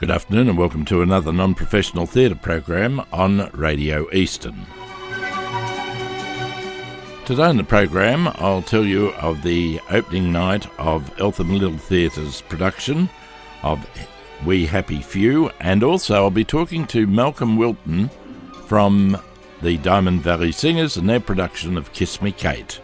Good afternoon and welcome to another non-professional theatre program on Radio Eastern. Today in the program I'll tell you of the opening night of Eltham Little Theatre's production of We Happy Few, and also I'll be talking to Malcolm Wilton from the Diamond Valley Singers and their production of Kiss Me Kate.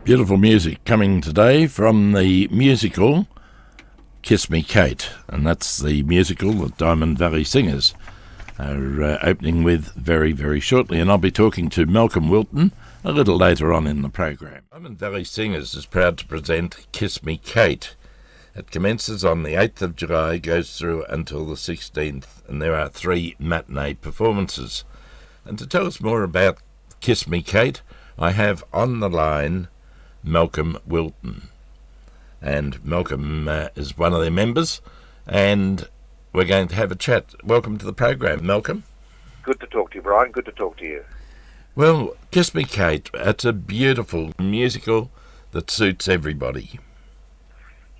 Beautiful music coming today from the musical Kiss Me Kate, and that's the musical that Diamond Valley Singers are opening with very, very shortly, and I'll be talking to Malcolm Wilton a little later on in the program. Diamond Valley Singers is proud to present Kiss Me Kate. It commences on the 8th of July, goes through until the 16th, and there are 3 matinee performances. And to tell us more about Kiss Me Kate, I have on the line Malcolm Wilton. And Malcolm is one of their members, and we're going to have a chat. Welcome to the program, Malcolm. Good to talk to you, Brian. Good to talk to you. Well, Kiss Me Kate, it's a beautiful musical that suits everybody.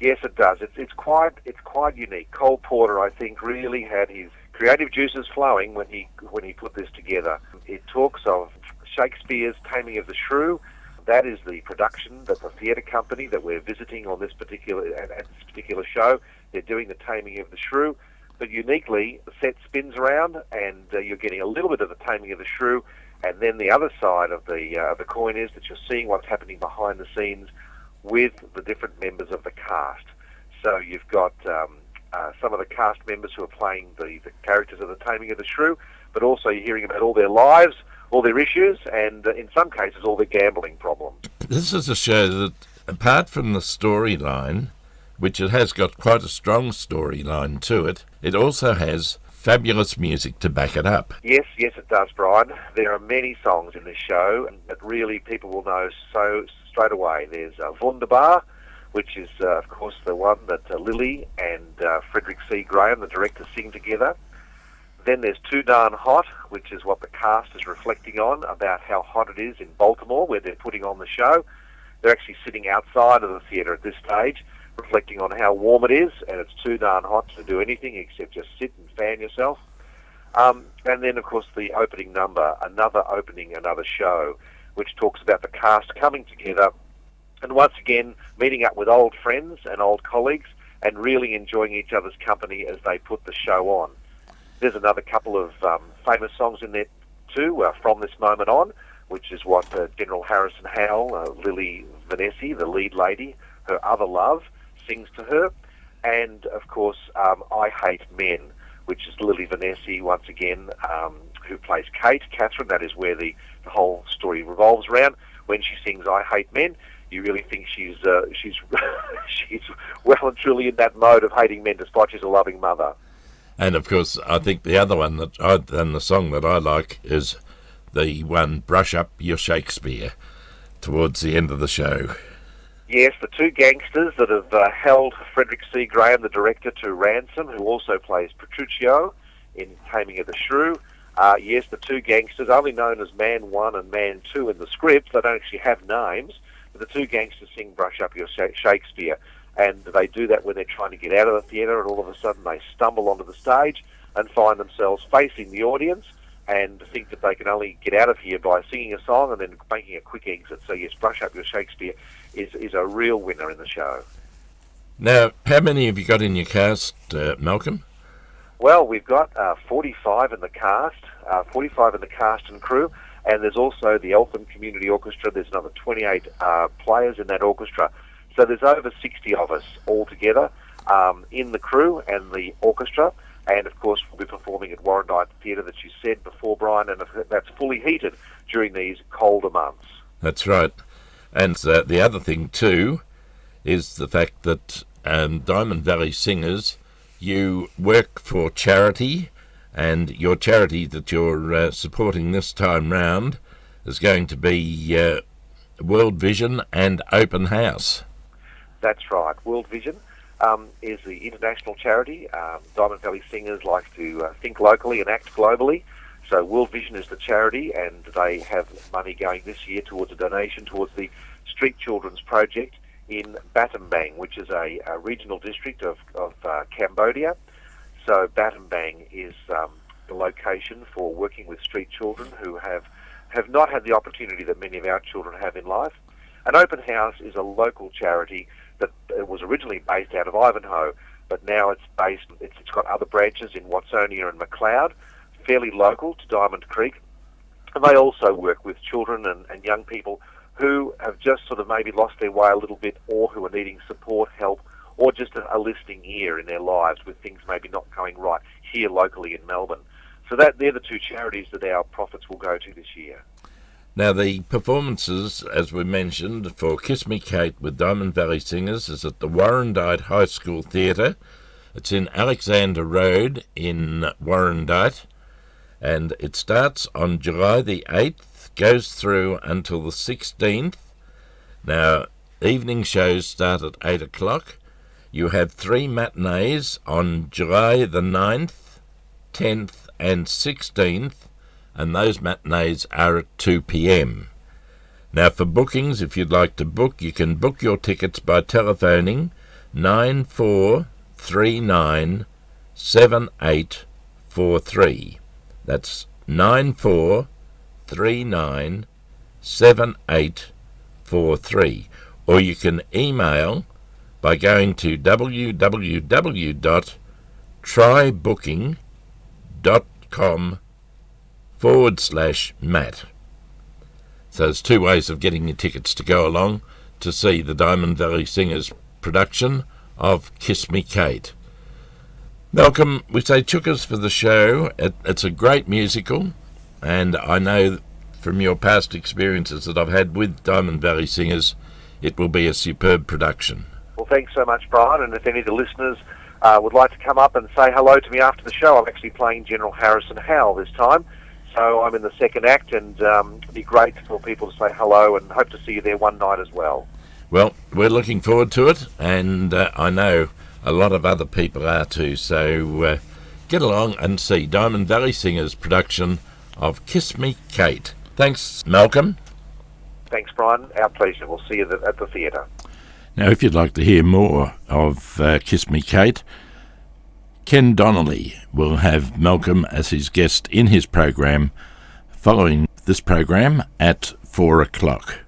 Yes, it does. It's quite unique. Cole Porter, I think, really had his creative juices flowing when he put this together. It talks of Shakespeare's Taming of the Shrew. That is the production that the theatre company that we're visiting on this particular show. They're doing the Taming of the Shrew, but uniquely the set spins around, and you're getting a little bit of the Taming of the Shrew, and then the other side of the coin is that you're seeing what's happening behind the scenes with the different members of the cast. So you've got some of the cast members who are playing the characters of the Taming of the Shrew, but also you're hearing about all their lives, all their issues, and in some cases all their gambling problems. This is a show that, apart from the storyline, which it has got quite a strong storyline to it, it also has fabulous music to back it up. Yes, it does, Brian. There are many songs in this show that really people will know so straight away. There's Wunderbar, which is, of course, the one that Lily and Frederick C. Graham, the director, sing together. Then there's Too Darn Hot, which is what the cast is reflecting on, about how hot it is in Baltimore, where they're putting on the show. They're actually sitting outside of the theatre at this stage, reflecting on how warm it is, and it's too darn hot to do anything except just sit and fan yourself. And then, of course, the opening number, Another Show, which talks about the cast coming together and once again meeting up with old friends and old colleagues and really enjoying each other's company as they put the show on. There's another couple of famous songs in there too, From This Moment On, which is what General Harrison Howell, Lily Vanessa, the lead lady, her other love, sings to her. And, of course, I Hate Men, which is Lily Vanessa, once again, who plays Catherine. That is where the whole story revolves around. When she sings I Hate Men, you really think she's she's well and truly in that mode of hating men despite she's a loving mother. And, of course, I think the other one and the song that I like is the one, Brush Up Your Shakespeare, towards the end of the show. Yes, the 2 gangsters that have held Frederick C. Graham, the director, to ransom, who also plays Petruchio in Taming of the Shrew. Yes, the 2 gangsters, only known as Man 1 and Man 2 in the script. They don't actually have names, but the 2 gangsters sing Brush Up Your Shakespeare. And they do that when they're trying to get out of the theatre, and all of a sudden they stumble onto the stage and find themselves facing the audience and think that they can only get out of here by singing a song and then making a quick exit. So yes, Brush Up Your Shakespeare is a real winner in the show. Now, how many have you got in your cast, Malcolm? Well, we've got 45 in the cast, and crew, and there's also the Eltham Community Orchestra. There's another 28 players in that orchestra. So there's over 60 of us all together in the crew and the orchestra. And, of course, we'll be performing at Warrandyte Theatre that you said before, Brian, and that's fully heated during these colder months. That's right. And the other thing, too, is the fact that Diamond Valley Singers, you work for charity, and your charity that you're supporting this time round is going to be World Vision and Open House. That's right. World Vision is the international charity. Diamond Valley Singers like to think locally and act globally. So World Vision is the charity, and they have money going this year towards a donation towards the Street Children's Project in Battambang, which is a regional district of Cambodia. So Battambang is the location for working with street children who have not had the opportunity that many of our children have in life. An Open House is a local charity that was originally based out of Ivanhoe, but now it's got other branches in Watsonia and McLeod, fairly local to Diamond Creek. And they also work with children and young people who have just sort of maybe lost their way a little bit, or who are needing support, help, or just a listening ear in their lives with things maybe not going right here locally in Melbourne. So they're the two charities that our profits will go to this year. Now, the performances, as we mentioned, for Kiss Me Kate with Diamond Valley Singers is at the Warrandyte High School Theatre. It's in Alexander Road in Warrandyte, and it starts on July the 8th, goes through until the 16th. Now, evening shows start at 8 o'clock. You have 3 matinees on July the 9th, 10th and 16th, and those matinees are at 2 p.m. Now, for bookings, if you'd like to book, you can book your tickets by telephoning 94397843. That's 94397843. Or you can email by going to www.trybooking.com/Matt. So there's 2 ways of getting your tickets to go along to see the Diamond Valley Singers production of Kiss Me Kate. Malcolm, we say chukas for the show. It's a great musical, and I know from your past experiences that I've had with Diamond Valley Singers, it will be a superb production. Well, thanks so much, Brian, and if any of the listeners would like to come up and say hello to me after the show, I'm actually playing General Harrison Howe this time, so I'm in the second act, and it'd be great for people to say hello, and hope to see you there one night as well. Well, we're looking forward to it, and I know a lot of other people are too, so get along and see Diamond Valley Singers' production of Kiss Me Kate. Thanks, Malcolm. Thanks, Brian. Our pleasure. We'll see you at the theatre. Now, if you'd like to hear more of Kiss Me Kate, Ken Donnelly will have Malcolm as his guest in his program following this program at 4 o'clock.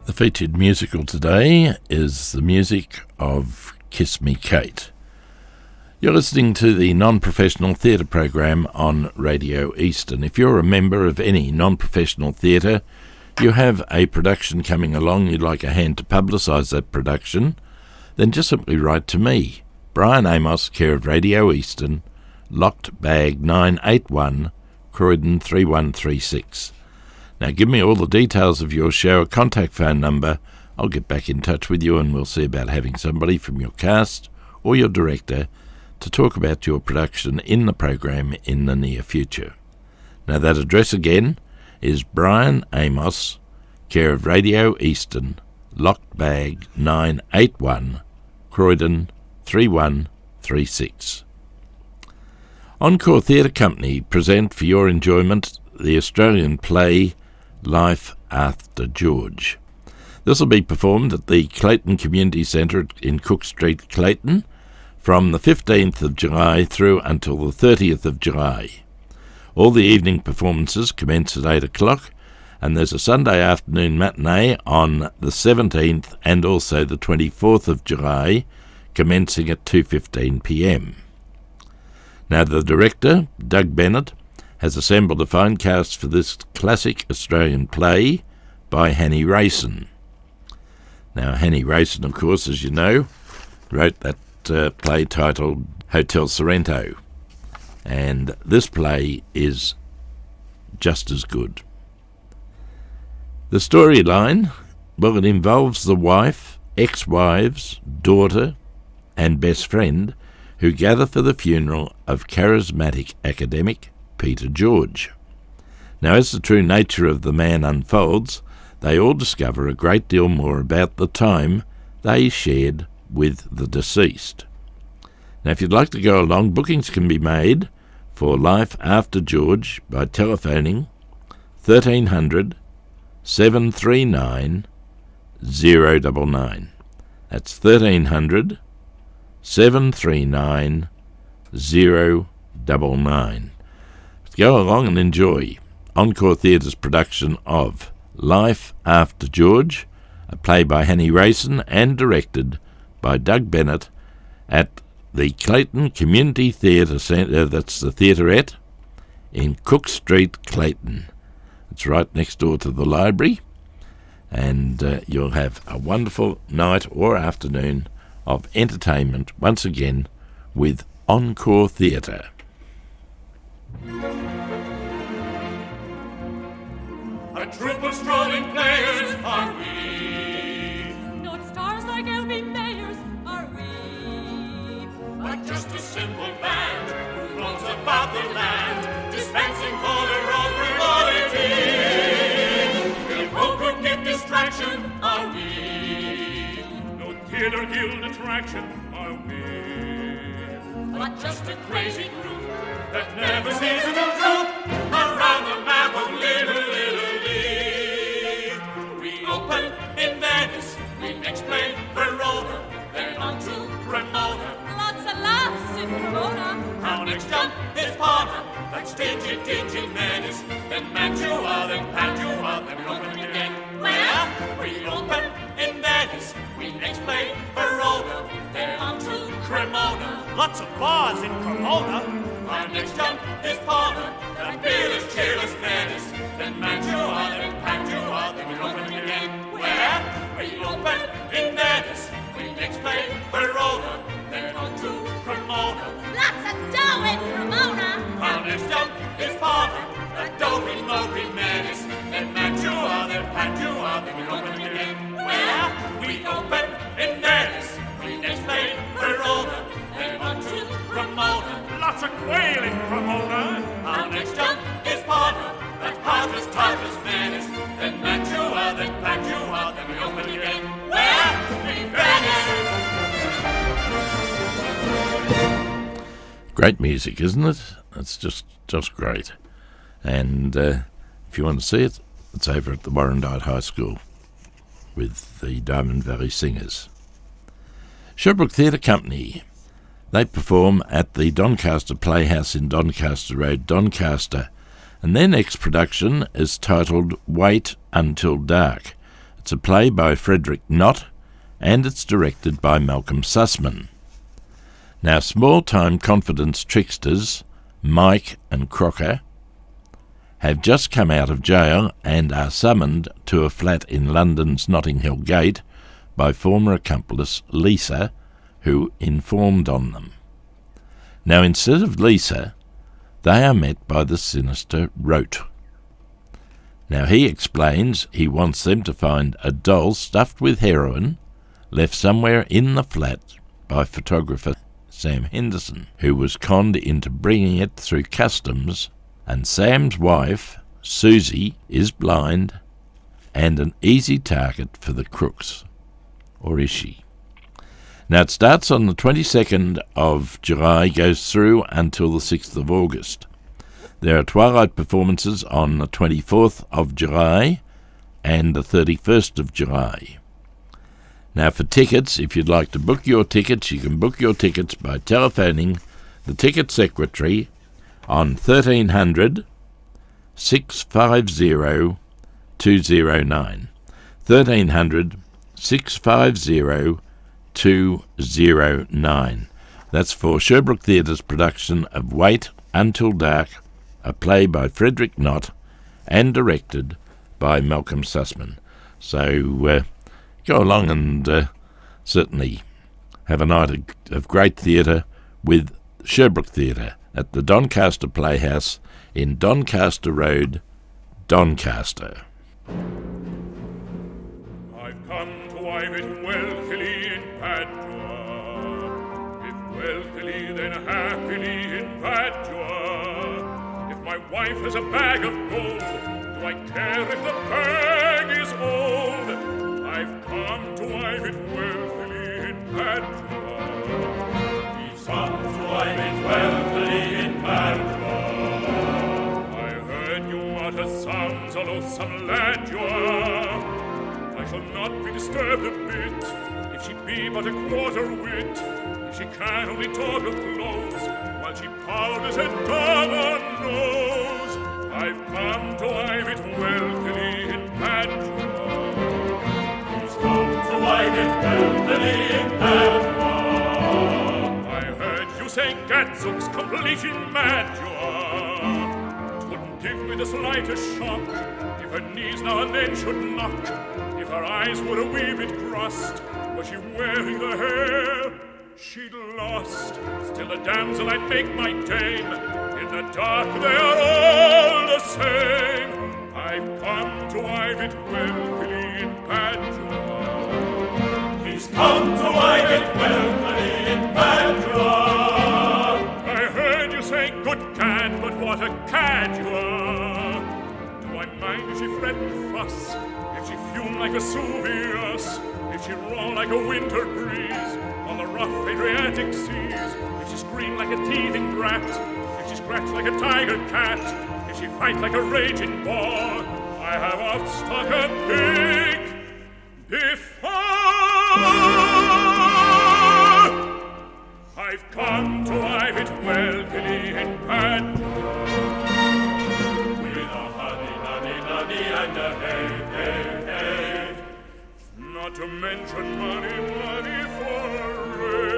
The featured musical today is the music of Kiss Me Kate. You're listening to the non-professional theatre program on Radio Eastern. If you're a member of any non-professional theatre, you have a production coming along, you'd like a hand to publicise that production, then just simply write to me, Brian Amos, care of Radio Eastern, Locked Bag 981, Croydon 3136. Now give me all the details of your show, a contact phone number. I'll get back in touch with you and we'll see about having somebody from your cast or your director to talk about your production in the program in the near future. Now that address again is Brian Amos, care of Radio Eastern, Locked Bag 981, Croydon 3136. Encore Theatre Company present for your enjoyment the Australian play Life After George. This will be performed at the Clayton Community Centre in Cook Street, Clayton, from the 15th of July through until the 30th of July. All the evening performances commence at 8 o'clock, and there's a Sunday afternoon matinee on the 17th and also the 24th of July, commencing at 2:15 p.m. Now the director, Doug Bennett, has assembled a fine cast for this classic Australian play by Hanny Rayson. Now Hanny Rayson, of course, as you know, wrote that play titled Hotel Sorrento, and this play is just as good. The storyline, well, it involves the wife, ex-wives, daughter and best friend who gather for the funeral of charismatic academic Peter George. Now, as the true nature of the man unfolds, they all discover a great deal more about the time they shared with the deceased. Now, if you'd like to go along, bookings can be made for Life After George by telephoning 1300 739 099. That's 1300 739 099. Go along and enjoy Encore Theatre's production of Life After George, a play by Hanny Rayson and directed by Doug Bennett at the Clayton Community Theatre Centre, that's the Theaterette, in Cook Street, Clayton. It's right next door to the library, and you'll have a wonderful night or afternoon of entertainment once again with Encore Theatre. A troop of strolling players are we. Not stars like L.B. Mayers are we. But just a simple band who roams about the land, dispensing color over quality. If hope could give distraction, are we. No theater guild attraction, are we. But just a crazy group that never season of truth around the map of Little Italy. We open in Venice, we explain Verona, then on to Cremona. Lots of laughs in Cremona. Our next jump is Parma, that stingy, dingy menace. Then Mantua, then Padua, then we open again. Where? We open in Venice, we explain Verona, then on to Cremona. Lots of bars in Cremona. Our next jump is Parma, that fearless, cheerless menace. Then Mantua, then Padua, then we open again. Where? We open in Venice, we explain Verona, then on to Cremona. Lots of dough in Cremona. Our next jump is Parma, that dopey, mopey menace. Then Mantua, then Padua, then we open again. Where? We open in Venice, we explain Verona, then on to Cremona. Lots of quail in Cremona. Our next jump is Parma, that heartless, tightless menace. Then Mantua, then Padua, then we open again. Where? In Venice! Great music, isn't it? It's just great. And if you want to see it, it's over at the Warrandyte High School with the Diamond Valley Singers. Sherbrooke Theatre Company, they perform at the Doncaster Playhouse in Doncaster Road, Doncaster, and their next production is titled Wait Until Dark. It's a play by Frederick Knott, and it's directed by Malcolm Sussman. Now, small-time confidence tricksters Mike and Crocker have just come out of jail and are summoned to a flat in London's Notting Hill Gate by former accomplice Lisa, who informed on them. Now, instead of Lisa, they are met by the sinister Rote. Now, he explains he wants them to find a doll stuffed with heroin left somewhere in the flat by photographer Sam Henderson, who was conned into bringing it through customs, and Sam's wife, Susie, is blind and an easy target for the crooks. Or is she? Now, it starts on the 22nd of July, goes through until the 6th of August. There are twilight performances on the 24th of July and the 31st of July. Now, for tickets, if you'd like to book your tickets, you can book your tickets by telephoning the ticket secretary on 1300 650 209. 1300 650 209. That's for Sherbrooke Theatre's production of Wait Until Dark, a play by Frederick Knott and directed by Malcolm Sussman. So go along and certainly have a night of great theatre with Sherbrooke Theatre at the Doncaster Playhouse in Doncaster Road, Doncaster. I've come to wive it wealthily in Padua, if wealthily then happily in Padua. If my wife has a bag of gold, do I care if the bag is old? I've come to wive it wealthily in Padua. He's come to wive it wealthily in Padua. I heard you utter sounds a loathsome lad you are. I shall not be disturbed a bit, if she be but a quarter wit, if she can only talk of clothes, while she powders a dog on nose. I've come to wive it wealthily in Padua. He's come to wive it wealthily in Padua. I heard you say Gadzooks completely mad you are. 'Twouldn't give me the slightest shock if her knees now and then should knock, if her eyes were a wee bit crossed. Was she wearing the hair she'd lost? Still a damsel I'd make my dame, in the dark they are all the same. I've come to wive it wealthily in Padua. He's come to wive it wealthily in Padua. I heard you say good cad, but what a cad you are. Do I mind if she fret and fuss, if she fume like Vesuvius, if she roll like a winter breeze on the rough Adriatic seas, if she scream like a teething brat, if she scratch like a tiger cat, if she fight like a raging boar. I have oft stuck a pig before. I've come to wive it wealthily in Padua, with a honey, nuddy, nuddy, and a hey, hey, hey. Not to mention money, money for a raise.